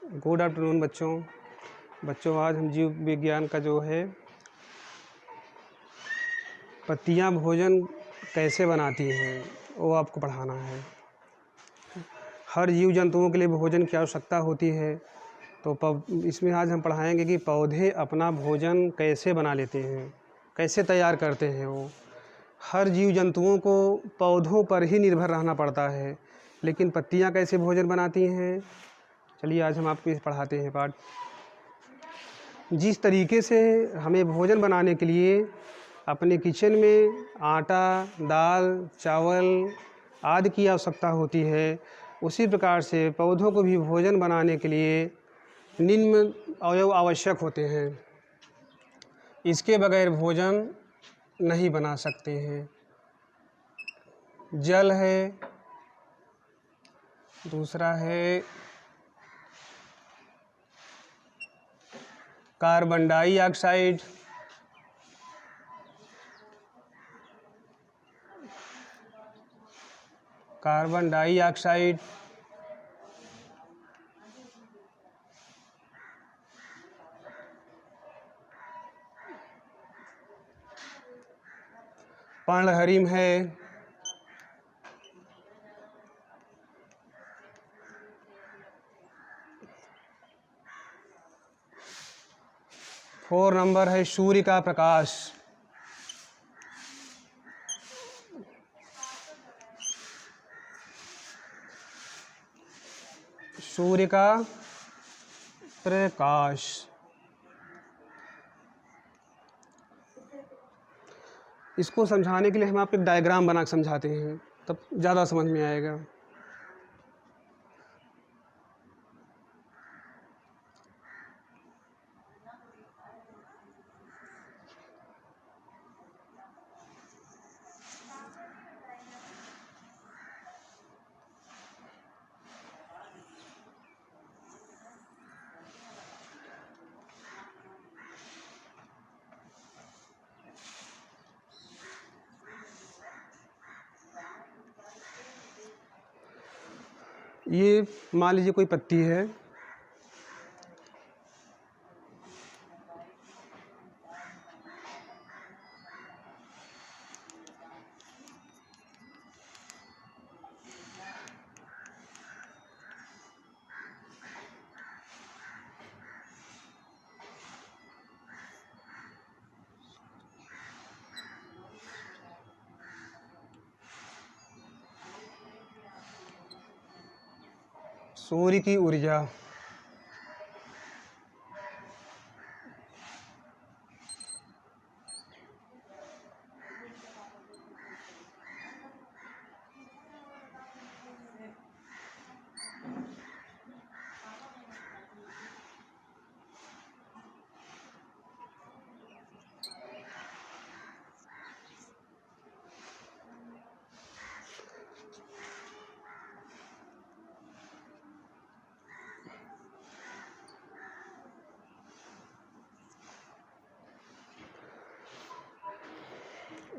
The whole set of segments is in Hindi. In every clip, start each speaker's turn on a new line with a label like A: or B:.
A: गुड आफ्टरनून बच्चों आज हम जीव विज्ञान का जो है पत्तियां भोजन कैसे बनाती हैं वो आपको पढ़ाना है। हर जीव जंतुओं के लिए भोजन की आवश्यकता होती है, तो इसमें आज हम पढ़ाएंगे कि पौधे अपना भोजन कैसे बना लेते हैं, कैसे तैयार करते हैं। वो हर जीव जंतुओं को पौधों पर ही निर्भर रहना पड़ता है, लेकिन पत्तियां कैसे भोजन बनाती हैं, चलिए आज हम आपको इस पढ़ाते हैं पाठ। जिस तरीके से हमें भोजन बनाने के लिए अपने किचन में आटा, दाल, चावल आदि की आवश्यकता होती है, उसी प्रकार से पौधों को भी भोजन बनाने के लिए निम्न अवयव आवश्यक होते हैं। इसके बगैर भोजन नहीं बना सकते हैं। जल है, दूसरा है कार्बन डाइऑक्साइड, पर्णहरिम है, फोर नंबर है सूर्य का प्रकाश। सूर्य का प्रकाश। इसको समझाने के लिए हम आपको एक डायग्राम बना के समझाते हैं, तब ज़्यादा समझ में आएगा। ये मान लीजिए कोई पत्ती है, सूर्य की ऊर्जा।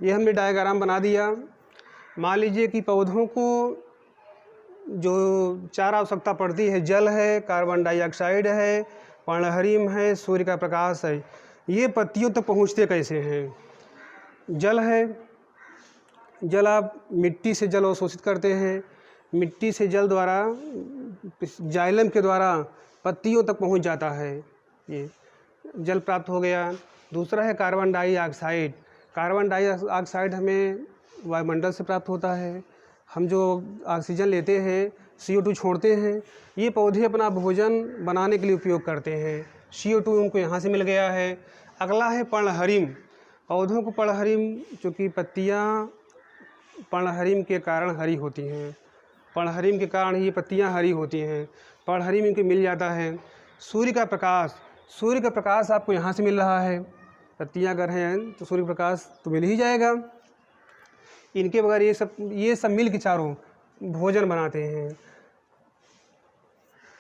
A: ये हमने डायग्राम बना दिया। मान लीजिए कि पौधों को जो चार आवश्यकता पड़ती है, जल है, कार्बन डाइऑक्साइड है, पर्णहरिम है, सूर्य का प्रकाश है, ये पत्तियों तक पहुँचते कैसे हैं। जल है, जल आप मिट्टी से जल अवशोषित करते हैं, मिट्टी से जल द्वारा जाइलम के द्वारा पत्तियों तक पहुँच जाता है, ये जल प्राप्त हो गया। दूसरा है कार्बन डाइऑक्साइड। कार्बन डाइऑक्साइड हमें वायुमंडल से प्राप्त होता है। हम जो ऑक्सीजन लेते हैं, CO2 छोड़ते हैं, ये पौधे अपना भोजन बनाने के लिए उपयोग करते हैं। CO2 उनको यहाँ से मिल गया है। अगला है पर्णहरिम। पौधों को पर्णहरिम, चूँकि पत्तियाँ पर्णहरिम के कारण हरी होती हैं, पर्णहरिम के कारण ही पत्तियाँ हरी होती हैं, पर्णहरिम इनको मिल जाता है। सूर्य का प्रकाश, सूर्य का प्रकाश आपको यहाँ से मिल रहा है। पत्तियाँ अगर हैं तो सूर्य प्रकाश तो मिल ही जाएगा। इनके बगैर ये सब मिल के चारों भोजन बनाते हैं।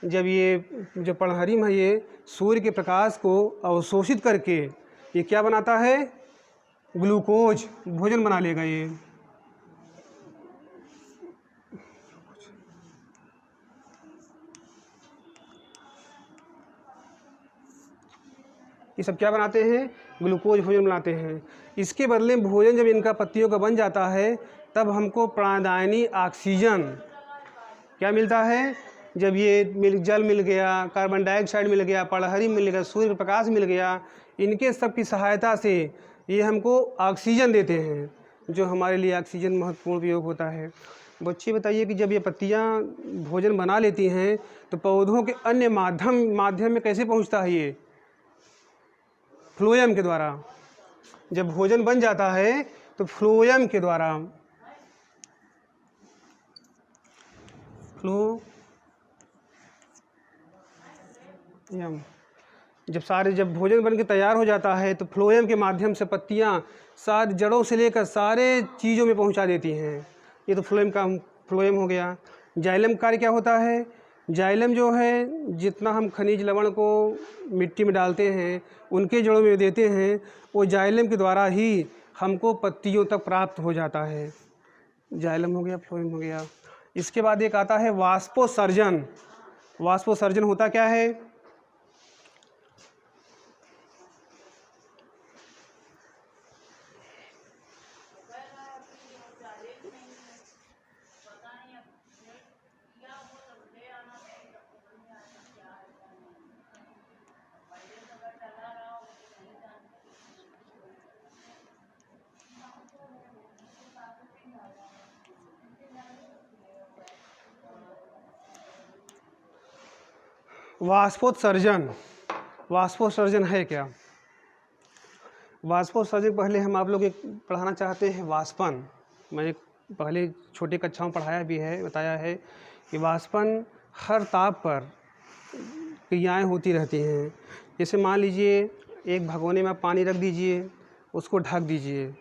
A: जब ये जो पर्णहरिम है, ये सूर्य के प्रकाश को अवशोषित करके ये क्या बनाता है, ग्लूकोज भोजन बना लेगा ये। ये सब क्या बनाते हैं? ग्लूकोज भोजन बनाते हैं। इसके बदले में भोजन जब इनका पत्तियों का बन जाता है तब हमको प्राणदायिनी ऑक्सीजन क्या मिलता है? जब ये जल मिल गया, कार्बन डाइऑक्साइड मिल गया, पड़हरी मिल गया, सूर्य प्रकाश मिल गया, इनके सब की सहायता से ये हमको ऑक्सीजन देते हैं, जो हमारे लिए ऑक्सीजन महत्वपूर्ण उपयोग होता है। बच्चे बताइए कि जब ये पत्तियाँ भोजन बना लेती हैं तो पौधों के अन्य माध्यम में कैसे पहुंचता है ये? फ्लोएम के द्वारा। जब भोजन बन जाता है तो फ्लोएम के द्वारा, जब भोजन बन के तैयार हो जाता है तो फ्लोएम के माध्यम से पत्तियाँ सारी जड़ों से लेकर सारे चीज़ों में पहुंचा देती हैं। ये तो फ्लोएम हो गया। जाइलम कार्य क्या होता है? जाइलम जो है, जितना हम खनिज लवण को मिट्टी में डालते हैं उनके जड़ों में देते हैं, वो जाइलम के द्वारा ही हमको पत्तियों तक प्राप्त हो जाता है। जाइलम हो गया, फ्लोएम हो गया। इसके बाद एक आता है वाष्पोत्सर्जन। वाष्पोत्सर्जन होता क्या है? वाष्पोत्सर्जन है क्या? वाष्पोत्सर्जन पहले हम आप लोग पढ़ाना चाहते हैं वाष्पन। मैंने पहले छोटी कक्षाओं में पढ़ाया भी है, बताया है कि वाष्पन हर ताप पर क्रियाएं होती रहती हैं। जैसे मान लीजिए एक भगोने में आप पानी रख दीजिए, उसको ढक दीजिए।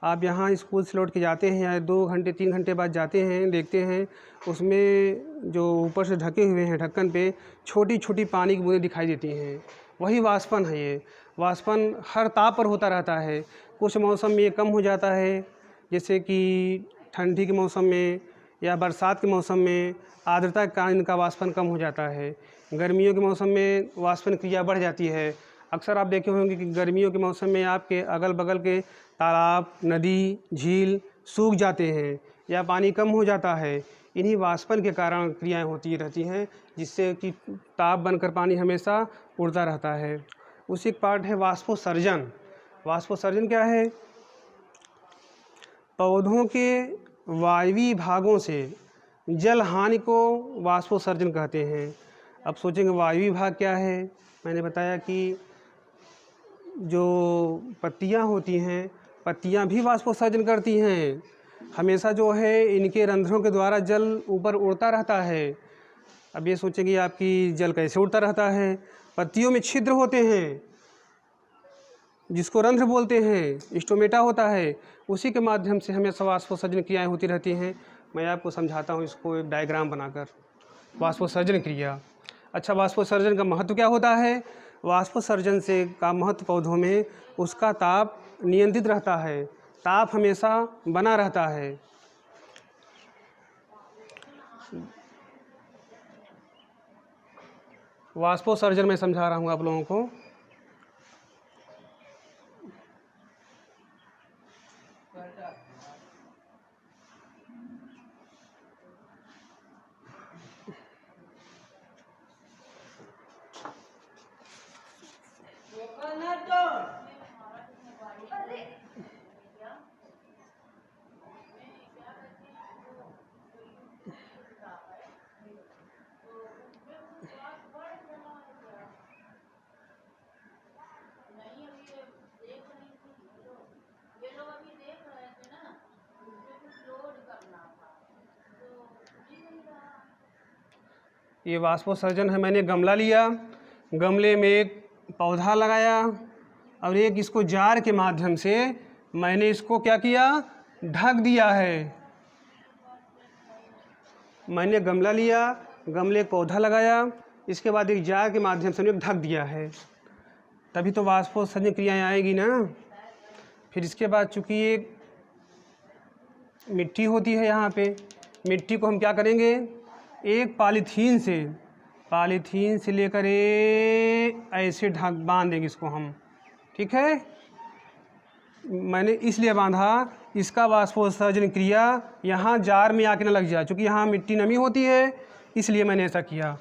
A: आप यहाँ स्कूल से लौट के जाते हैं या 2 घंटे 3 घंटे बाद जाते हैं, देखते हैं उसमें जो ऊपर से ढके हुए हैं ढक्कन पे छोटी छोटी पानी की बूंदें दिखाई देती हैं। वही वाष्पन है। ये वाष्पन हर ताप पर होता रहता है। कुछ मौसम में ये कम हो जाता है, जैसे कि ठंडी के मौसम में या बरसात के मौसम में आर्द्रता के कारण इनका वाष्पन कम हो जाता है। गर्मियों के मौसम में वाष्पन क्रिया बढ़ जाती है। अक्सर आप देखे होंगे कि गर्मियों के मौसम में आपके अगल बगल के तालाब, नदी, झील सूख जाते हैं या पानी कम हो जाता है। इन्हीं वाष्पन के कारण क्रियाएं होती रहती हैं, जिससे कि ताप बनकर पानी हमेशा उड़ता रहता है। उसी एक पार्ट है वाष्पोत्सर्जन। वाष्पोत्सर्जन क्या है? पौधों के वायवीय भागों से जल हानि को वाष्पोत्सर्जन कहते हैं। अब सोचेंगे वायवीय भाग क्या है? मैंने बताया कि जो पत्तियां होती हैं, पत्तियां भी वाष्पोत्सर्जन करती हैं। हमेशा जो है इनके रंध्रों के द्वारा जल ऊपर उड़ता रहता है। अब ये सोचेंगे आपकी जल कैसे उड़ता रहता है? पत्तियों में छिद्र होते हैं जिसको रंध्र बोलते हैं, स्टोमेटा होता है, उसी के माध्यम से हमेशा वाष्पोत्सर्जन क्रियाएँ होती रहती हैं। मैं आपको समझाता हूँ इसको एक डायग्राम बनाकर। वाष्पोत्सर्जन क्रिया। अच्छा, वाष्पोत्सर्जन का महत्व क्या होता है? वाष्पोत्सर्जन से का महत्व पौधों में उसका ताप नियंत्रित रहता है, ताप हमेशा बना रहता है। वाष्पोत्सर्जन मैं समझा रहा हूँ आप लोगों को। ये वाष्पोत्सर्जन है। मैंने गमला लिया, गमले में एक पौधा लगाया और एक इसको जार के माध्यम से मैंने इसको क्या किया? ढक दिया है। मैंने गमला लिया, गमले एक पौधा लगाया, इसके बाद एक जार के माध्यम से मैंने ढक दिया है, तभी तो वाष्पोत्सर्जन क्रियाएँ आएगी ना। फिर इसके बाद चूँकि एक मिट्टी होती है यहाँ पे, मिट्टी को हम क्या करेंगे? एक पॉलीथीन से लेकर ऐसे बांध देंगे इसको हम, ठीक है, मैंने इसलिए बांधा, इसका वाष्पोत्सर्जन क्रिया यहाँ जार में आके न लग जाए, क्योंकि यहाँ मिट्टी नमी होती है, इसलिए मैंने ऐसा किया।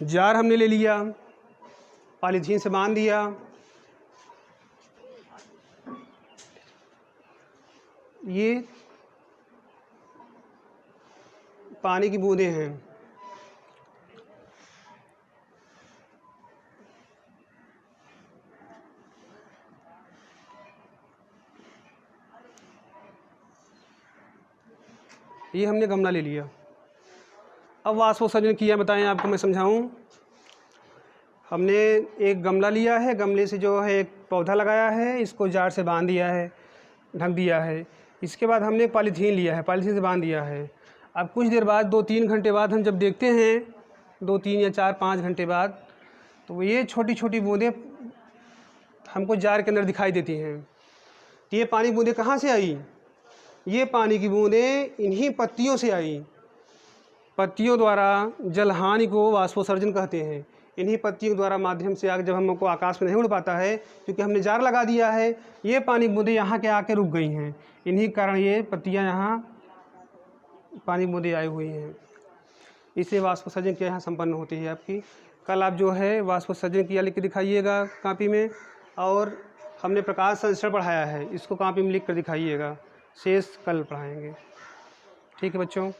A: जार हमने ले लिया, पॉलीथीन से बांध दिया। ये पानी की बूंदें हैं। ये हमने गमला ले लिया। अब वाष्पोत्सर्जन किया बताएं आपको मैं समझाऊं। हमने एक गमला लिया है, गमले से जो है एक पौधा लगाया है, इसको जार से बांध दिया है, ढक दिया है। इसके बाद हमने पॉलीथीन लिया है, पॉलीथीन से बांध दिया है। अब कुछ देर बाद 2-3 घंटे बाद हम जब देखते हैं, 2-3 या 4-5 घंटे बाद, तो ये छोटी छोटी बूंदें हमको जार के अंदर दिखाई देती हैं। तो ये पानी बूंदें कहाँ से आई? ये पानी की बूंदें इन्हीं पत्तियों से आई। पत्तियों द्वारा जलहानि को वाष्पोत्सर्जन कहते हैं। इन्हीं पत्तियों द्वारा माध्यम से आगे जब हमको आकाश में नहीं उड़ पाता है, क्योंकि हमने जार लगा दिया है, ये पानी बूंदें यहाँ के आके रुक गई हैं। इन्हीं कारण ये पत्तियाँ यहाँ पानी बूंदें आई हुई हैं। इससे वाष्पोत्सर्जन क्रिया यहाँ संपन्न होती है आपकी। कल आप जो है वाष्पोत्सर्जन क्रिया लिख के दिखाइएगा कापी में, और हमने प्रकाश संश्लेषण पढ़ाया है, इसको कापी में लिख कर दिखाइएगा। शेष कल पढ़ाएंगे। ठीक है बच्चों।